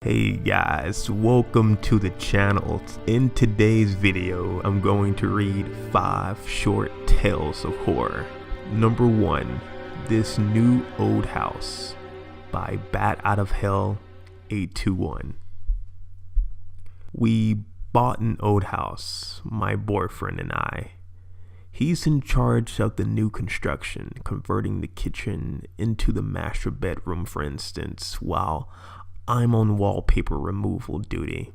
Hey guys, welcome to the channel. In today's video, I'm going to read 5 short tales of horror. Number 1, This New Old House by Bat Out of Hell 821. We bought an old house, my boyfriend and I. He's in charge of the new construction, converting the kitchen into the master bedroom, for instance, while I'm on wallpaper removal duty.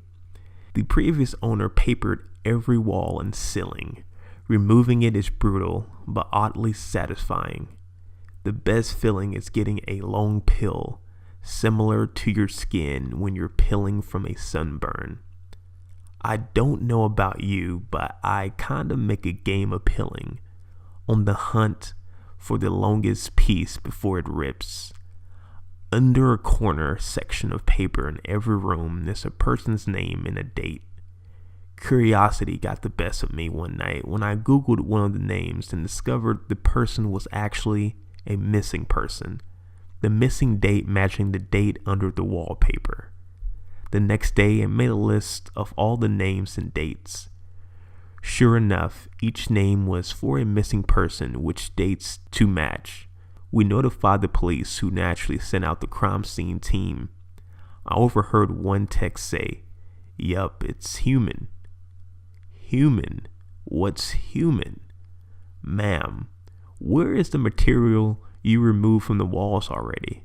The previous owner papered every wall and ceiling. Removing it is brutal, but oddly satisfying. The best feeling is getting a long peel, similar to your skin when you're peeling from a sunburn. I don't know about you, but I kinda make a game of peeling, on the hunt for the longest piece before it rips. Under a corner section of paper in every room, there's a person's name and a date. Curiosity got the best of me one night when I googled one of the names and discovered the person was actually a missing person. The missing date matching the date under the wallpaper. The next day, I made a list of all the names and dates. Sure enough, each name was for a missing person, which dates to match. We notified the police, who naturally sent out the crime scene team. I overheard one text say, "Yup, it's human." Human? What's human? Ma'am, where is the material you removed from the walls already?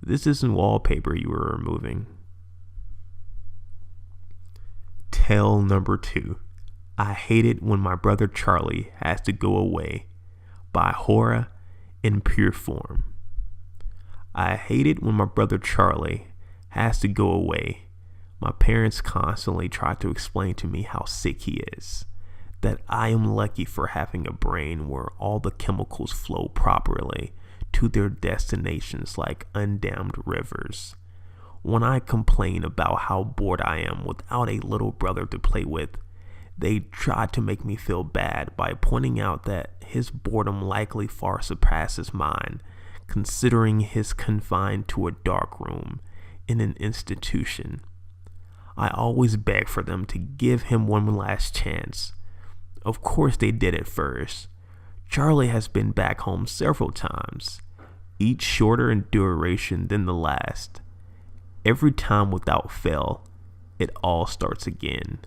This isn't wallpaper you were removing. Tale number 2. I Hate It When My Brother Charlie Has to Go Away by Horror in Pure Form. I hate it when my brother Charlie has to go away. My parents constantly try to explain to me how sick he is, that I am lucky for having a brain where all the chemicals flow properly to their destinations like undammed rivers. When I complain about how bored I am without a little brother to play with, they try to make me feel bad by pointing out that his boredom likely far surpasses mine, considering he's confined to a dark room in an institution. I always beg for them to give him one last chance. Of course they did at first. Charlie has been back home several times, each shorter in duration than the last. Every time without fail, it all starts again.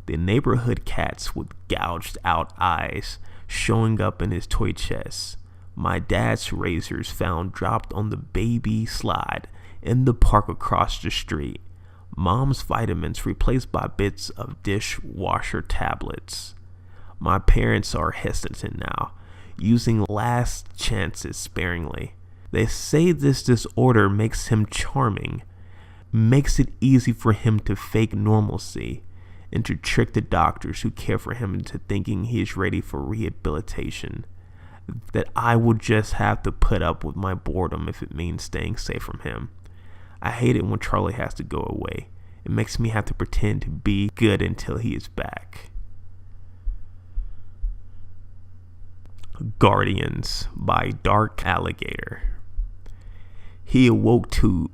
The neighborhood cats with gouged out eyes showing up in his toy chest. My dad's razors found dropped on the baby slide in the park across the street. Mom's vitamins replaced by bits of dishwasher tablets. My parents are hesitant now, using last chances sparingly. They say this disorder makes him charming, makes it easy for him to fake normalcy and to trick the doctors who care for him into thinking he is ready for rehabilitation. That I will just have to put up with my boredom if it means staying safe from him. I hate it when Charlie has to go away. It makes me have to pretend to be good until he is back. Guardians by Dark Alligator. He awoke to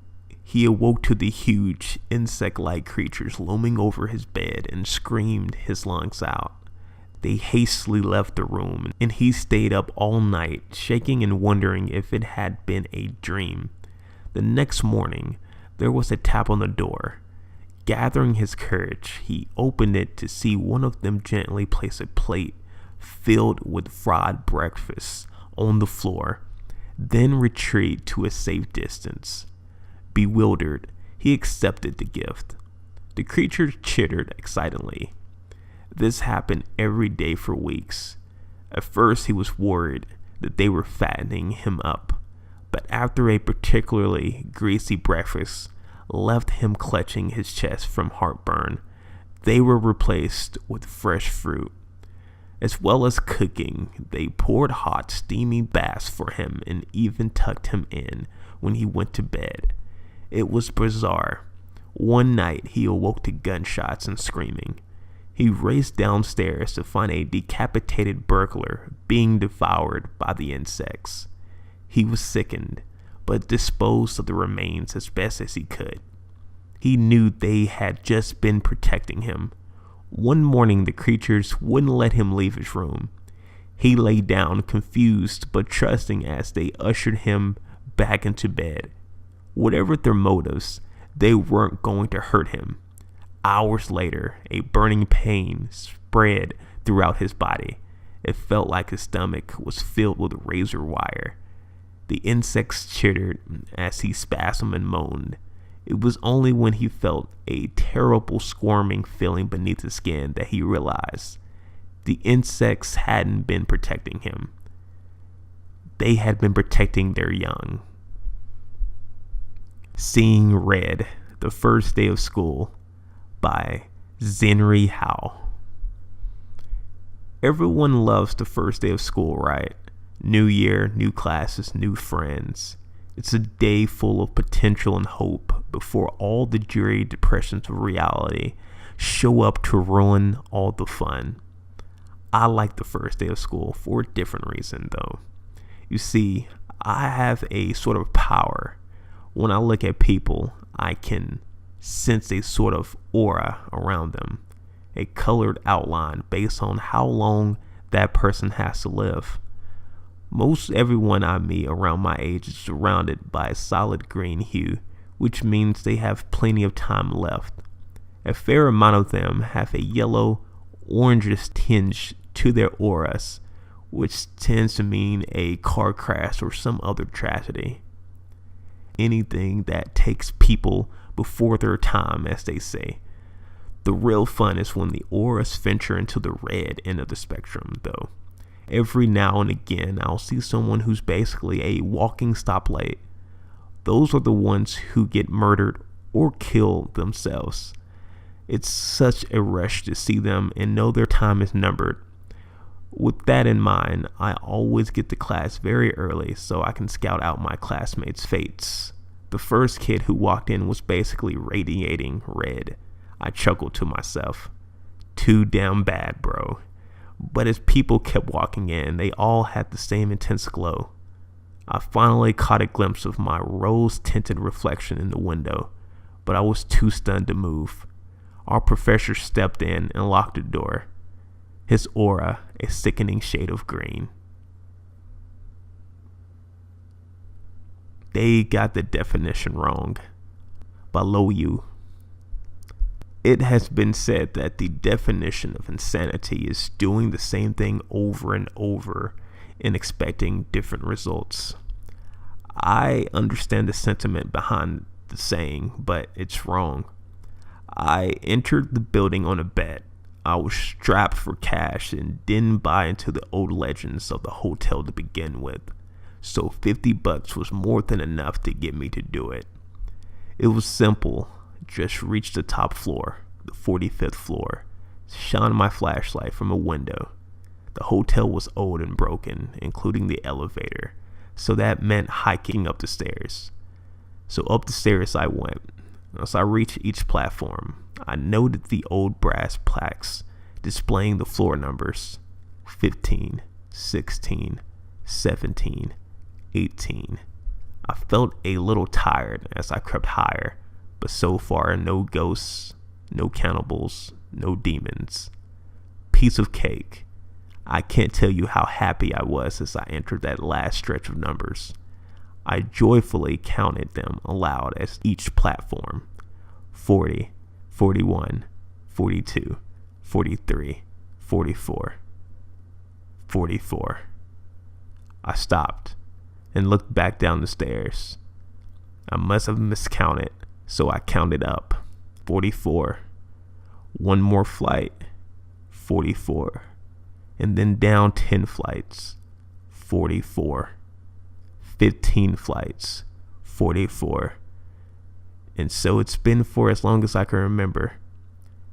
the huge insect-like creatures looming over his bed and screamed his lungs out. They hastily left the room, and he stayed up all night, shaking and wondering if it had been a dream. The next morning, there was a tap on the door. Gathering his courage, he opened it to see one of them gently place a plate filled with fried breakfast on the floor, then retreat to a safe distance. Bewildered, he accepted the gift. The creature chittered excitedly. This happened every day for weeks. At first he was worried that they were fattening him up, but after a particularly greasy breakfast left him clutching his chest from heartburn, they were replaced with fresh fruit. As well as cooking, they poured hot, steamy baths for him and even tucked him in when he went to bed. It was bizarre. One night, he awoke to gunshots and screaming. He raced downstairs to find a decapitated burglar being devoured by the insects. He was sickened, but disposed of the remains as best as he could. He knew they had just been protecting him. One morning, the creatures wouldn't let him leave his room. He lay down, confused but trusting as they ushered him back into bed. Whatever their motives, they weren't going to hurt him. Hours later, a burning pain spread throughout his body. It felt like his stomach was filled with razor wire. The insects chittered as he spasmed and moaned. It was only when he felt a terrible squirming feeling beneath his skin that he realized the insects hadn't been protecting him. They had been protecting their young. Seeing Red, the First Day of School, by Zenri Howe. Everyone loves the first day of school, right? New year, new classes, new friends. It's a day full of potential and hope before all the dreary depressions of reality show up to ruin all the fun. I like the first day of school for a different reason, though. You see, I have a sort of power. When I look at people, I can sense a sort of aura around them, a colored outline based on how long that person has to live. Most everyone I meet around my age is surrounded by a solid green hue, which means they have plenty of time left. A fair amount of them have a yellow, orangish tinge to their auras, which tends to mean a car crash or some other tragedy. Anything that takes people before their time, as they say. The real fun is when the auras venture into the red end of the spectrum, though. Every now and again, I'll see someone who's basically a walking stoplight. Those are the ones who get murdered or kill themselves. It's such a rush to see them and know their time is numbered. With that in mind, I always get to class very early so I can scout out my classmates' fates. The first kid who walked in was basically radiating red. I chuckled to myself. Too damn bad, bro. But as people kept walking in, they all had the same intense glow. I finally caught a glimpse of my rose-tinted reflection in the window, but I was too stunned to move. Our professor stepped in and locked the door. His aura a sickening shade of green. They got the definition wrong. Below. It has been said that the definition of insanity is doing the same thing over and over and expecting different results. I understand the sentiment behind the saying, but it's wrong. I entered the building on a bet. I was strapped for cash and didn't buy into the old legends of the hotel to begin with. So $50 was more than enough to get me to do it. It was simple. Just reach the top floor, the 45th floor, shine my flashlight from a window. The hotel was old and broken, including the elevator, so that meant hiking up the stairs. So up the stairs I went. As I reached each platform, I noted the old brass plaques displaying the floor numbers: 15, 16, 17, 18. I felt a little tired as I crept higher, but so far no ghosts, no cannibals, no demons. Piece of cake. I can't tell you how happy I was as I entered that last stretch of numbers. I joyfully counted them aloud as each platform: 40, 41, 42, 43, 44, 44. I stopped and looked back down the stairs. I must have miscounted, so I counted up: 44. One more flight: 44. And then down 10 flights: 44. 15 flights: 44. And so it's been for as long as I can remember.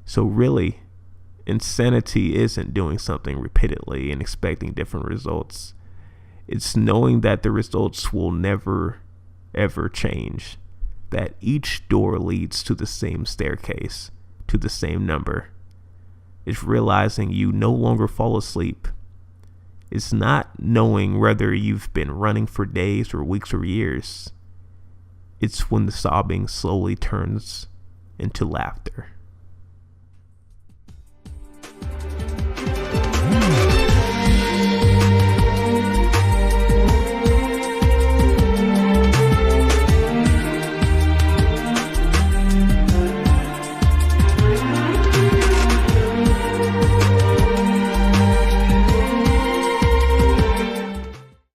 So really, insanity isn't doing something repeatedly and expecting different results. It's knowing that the results will never, ever change. That each door leads to the same staircase, to the same number. It's realizing you no longer fall asleep. It's not knowing whether you've been running for days or weeks or years. It's when the sobbing slowly turns into laughter.